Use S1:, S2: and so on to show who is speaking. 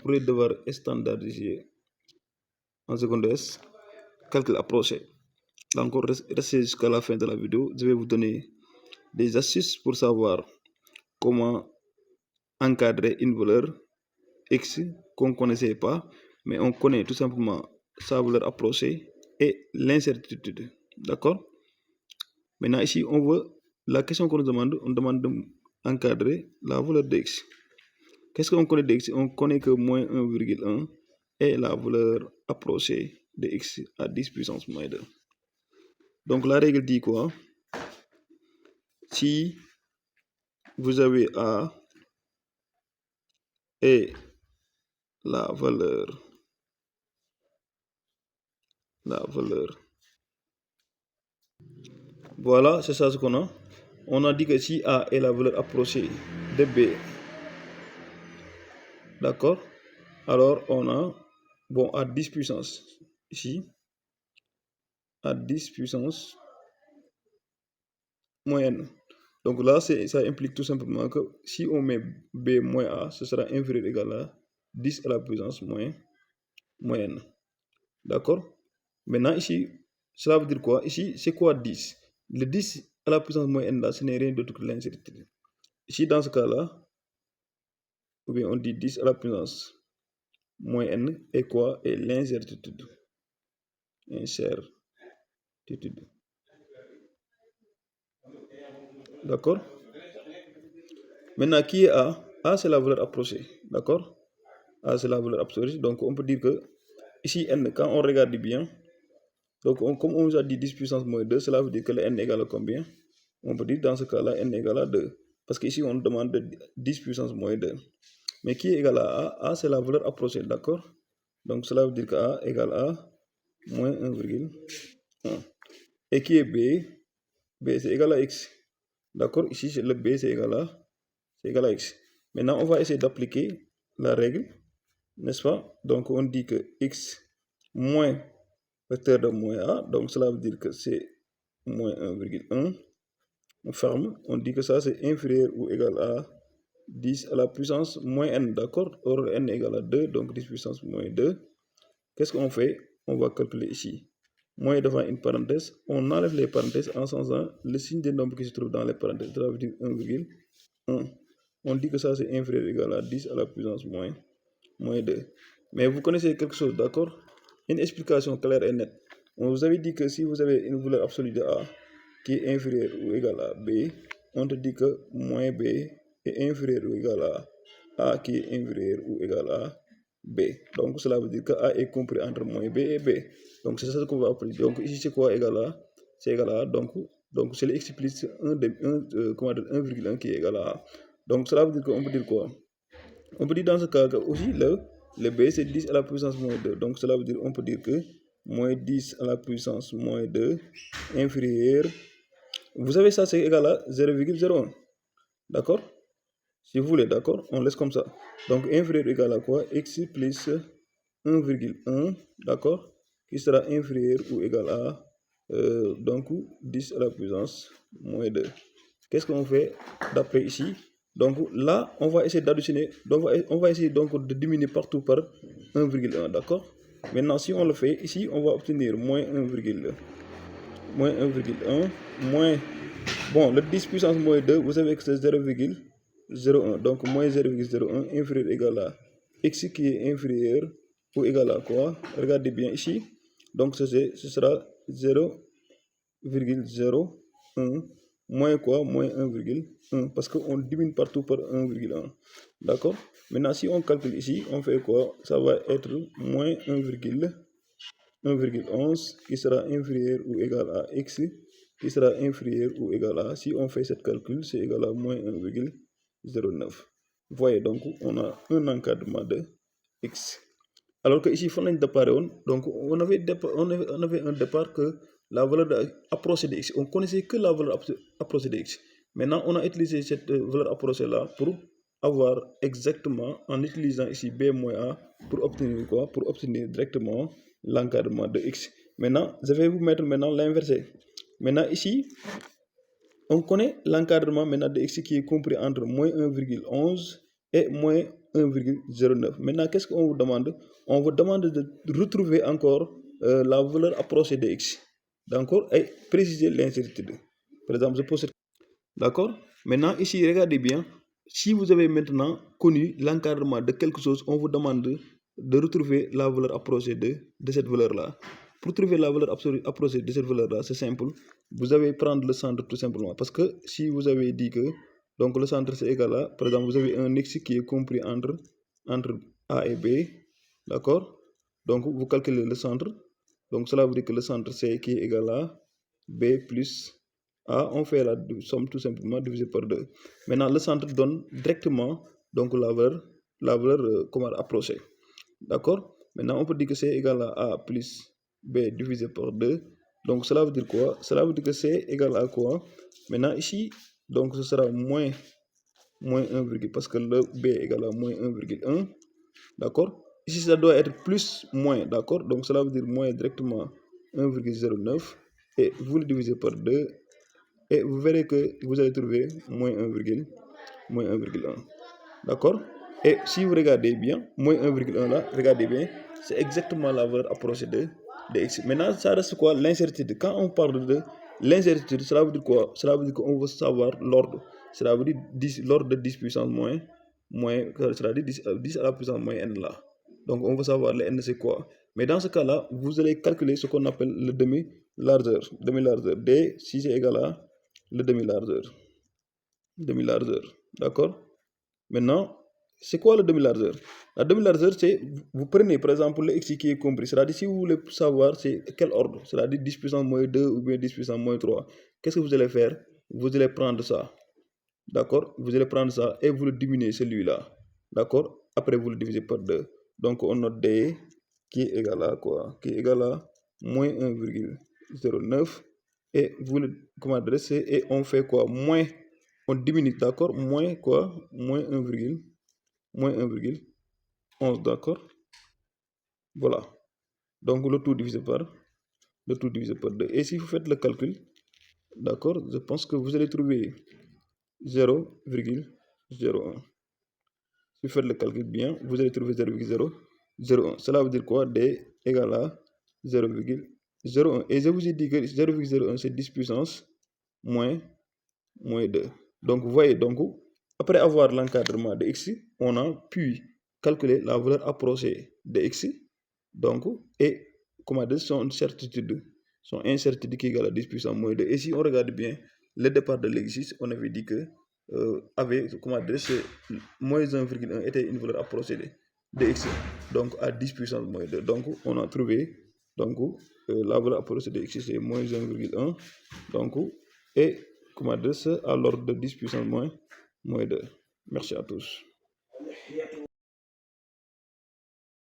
S1: pour les devoirs standardisés en seconde S, calcul approché. Donc, restez jusqu'à la fin de la vidéo. Je vais vous donner des astuces pour savoir comment encadrer une valeur X qu'on ne connaissait pas, mais on connaît tout simplement sa valeur approchée et l'incertitude. D'accord? Maintenant, ici, la question qu'on nous demande, on demande d'encadrer la valeur de X. Qu'est-ce qu'on connaît de X? On connaît que moins 1,1 est la valeur approchée de X à 10 puissance moins 2. Donc, la règle dit quoi? Si vous avez A et la valeur, voilà, c'est ça ce qu'on a. On a dit que si A est la valeur approchée de B, d'accord? Alors, on a, bon, à 10 puissance, ici, à 10 puissance moyenne. Donc là, ça implique tout simplement que si on met B moins A, ce sera inférieur ou égal à 10 à la puissance moyenne. D'accord? Maintenant, ici, cela veut dire quoi? Ici, c'est quoi 10? Le 10 à la puissance moyenne, là, ce n'est rien d'autre que l'incertitude. Ici, dans ce cas-là, ou bien on dit 10 à la puissance moyenne est quoi? Et l'incertitude. Incertitude. D'accord? Maintenant, qui est A? A, c'est la valeur approchée. D'accord? A, c'est la valeur approchée. Donc, on peut dire que ici, N, quand on regarde bien, donc comme on nous a dit 10 puissance moins 2, cela veut dire que le N égale à combien? On peut dire dans ce cas-là, N égale à 2. Parce qu'ici, on demande 10 puissance moins 2. Mais qui est égal à A? A, c'est la valeur approchée. D'accord? Donc, cela veut dire que A égale à moins 1,1. Et qui est B? B, c'est égal à X. D'accord? Ici, le B, c'est égal à X. Maintenant, on va essayer d'appliquer la règle, n'est-ce pas? Donc, on dit que X moins vecteur de moins A, donc cela veut dire que c'est moins 1,1. On ferme, on dit que ça, c'est inférieur ou égal à 10 à la puissance moins N, d'accord? Or, N égale à 2, donc 10 puissance moins 2. Qu'est-ce qu'on fait? On va calculer ici. Moins devant une parenthèse, on enlève les parenthèses en changeant le signe des nombres qui se trouvent dans les parenthèses. Ça veut dire 1,1. On dit que ça c'est inférieur ou égal à 10 à la puissance moins 2. Mais vous connaissez quelque chose, d'accord? Une explication claire et nette. On vous avait dit que si vous avez une valeur absolue de A qui est inférieure ou égale à B, on te dit que moins B est inférieur ou égal à A qui est inférieur ou égal à B. Donc cela veut dire que A est compris entre moins B et B. Donc c'est ça qu'on va appeler. Donc ici c'est quoi égal à? C'est égal à, donc c'est l'explicite 1,1 qui est égal à A. Donc cela veut dire qu'on peut dire quoi? On peut dire dans ce cas que aussi le B c'est 10 à la puissance moins 2. Donc cela veut dire on peut dire que moins 10 à la puissance moins 2 inférieur. Vous savez ça c'est égal à 0,01. D'accord? Si vous voulez, d'accord? On laisse comme ça. Donc inférieur égal à quoi? X plus 1,1, d'accord? Qui sera inférieur ou égal à donc 10 à la puissance moins 2. Qu'est-ce qu'on fait d'après ici? Donc là, on va essayer d'additionner, on va essayer donc de diminuer partout par 1,1, d'accord? Maintenant, si on le fait, ici, on va obtenir moins 1,1, moins, bon, le 10 puissance moins 2, vous savez que c'est 0,01, donc moins 0,01 inférieur égal à x qui est inférieur ou égal à quoi? Regardez bien ici, donc ce sera 0,01 moins quoi? Moins 1,1 parce qu'on diminue partout par 1,1. D'accord? Maintenant, si on calcule ici, on fait quoi? Ça va être moins 1,11 qui sera inférieur ou égal à x qui sera inférieur ou égal à, si on fait cette calcul, c'est égal à moins 1,09. Vous voyez, donc on a un encadrement de x. Alors que ici, donc on avait un départ que la valeur approchée de x, on connaissait que la valeur approchée de x. Maintenant, on a utilisé cette valeur approchée là pour avoir exactement, en utilisant ici b moins a, pour obtenir quoi? Pour obtenir directement l'encadrement de x. Maintenant, je vais vous mettre maintenant l'inversé. Maintenant ici, on connaît l'encadrement maintenant de x qui est compris entre moins 1,11 et moins 1,09. Maintenant, qu'est-ce qu'on vous demande? On vous demande de retrouver encore la valeur approchée de x. D'accord? Et préciser l'incertitude. Par exemple, je pose cette... D'accord? Maintenant, ici, regardez bien. Si vous avez maintenant connu l'encadrement de quelque chose, on vous demande de retrouver la valeur approchée de cette valeur-là. Pour trouver la valeur approchée de cette valeur-là, c'est simple. Vous allez prendre le centre tout simplement. Parce que si vous avez dit que donc le centre c'est égal à, par exemple, vous avez un x qui est compris entre A et B. D'accord? Donc vous calculez le centre. Donc cela veut dire que le centre c'est qui est égal à B plus A. On fait la somme tout simplement divisé par 2. Maintenant, le centre donne directement donc la valeur approchée. D'accord? Maintenant, on peut dire que c'est égal à A plus B divisé par 2. Donc, cela veut dire quoi? Cela veut dire que c'est égal à quoi? Maintenant, ici, donc ce sera moins 1, parce que le B est égal à moins 1,1. D'accord? Ici, ça doit être plus moins. D'accord? Donc, cela veut dire moins directement 1,09. Et vous le divisez par 2. Et vous verrez que vous allez trouver moins 1,1. D'accord? Et si vous regardez bien, moins 1,1 là, regardez bien, c'est exactement la valeur approchée de x. Maintenant, ça reste quoi? L'incertitude. Quand on parle de l'incertitude, cela veut dire quoi? Cela veut dire qu'on veut savoir l'ordre. Cela veut dire l'ordre de 10 puissance moins, cela veut dire 10 à la puissance moins n là. Donc, on veut savoir le n c'est quoi. Mais dans ce cas-là, vous allez calculer ce qu'on appelle le demi-largeur. Demi-largeur. D, si c'est égal à le demi-largeur. D'accord? Maintenant, c'est quoi le demi-largeur? La demi-largeur, c'est, vous prenez par exemple le x qui est compris, c'est-à-dire si vous voulez savoir c'est quel ordre, c'est-à-dire 10 puissance moins 2 ou bien 10 puissance moins 3, qu'est-ce que vous allez faire? Vous allez prendre ça, d'accord? Vous allez prendre ça et vous le diminuez celui-là, d'accord? Après, vous le divisez par 2. Donc, on note D qui est égal à quoi? Qui est égal à moins 1,09 et vous le dressez et on fait quoi? Moins, on diminue, d'accord? Moins quoi? Moins 1,11, d'accord? Voilà. Donc le tout divisé par 2. Et si vous faites le calcul, d'accord, je pense que vous allez trouver 0,01. Si vous faites le calcul bien, vous allez trouver 0,001. Cela veut dire quoi? D égale à 0,01. Et je vous ai dit que 0,01 c'est 10 puissance moins 2. Donc vous voyez, donc après avoir l'encadrement de x, on a pu calculer la valeur approchée de x. Donc, et comment dire, son incertitude qui est égale à 10 puissance moins 2. Et si on regarde bien le départ de l'exercice, on avait dit que moins 1,1 était une valeur approchée de x. Donc à 10 puissance moins 2. Donc on a trouvé donc la valeur approchée de x c'est moins 1,1. Donc et c'est à l'ordre de 10 puissance moins 2. Merci à tous.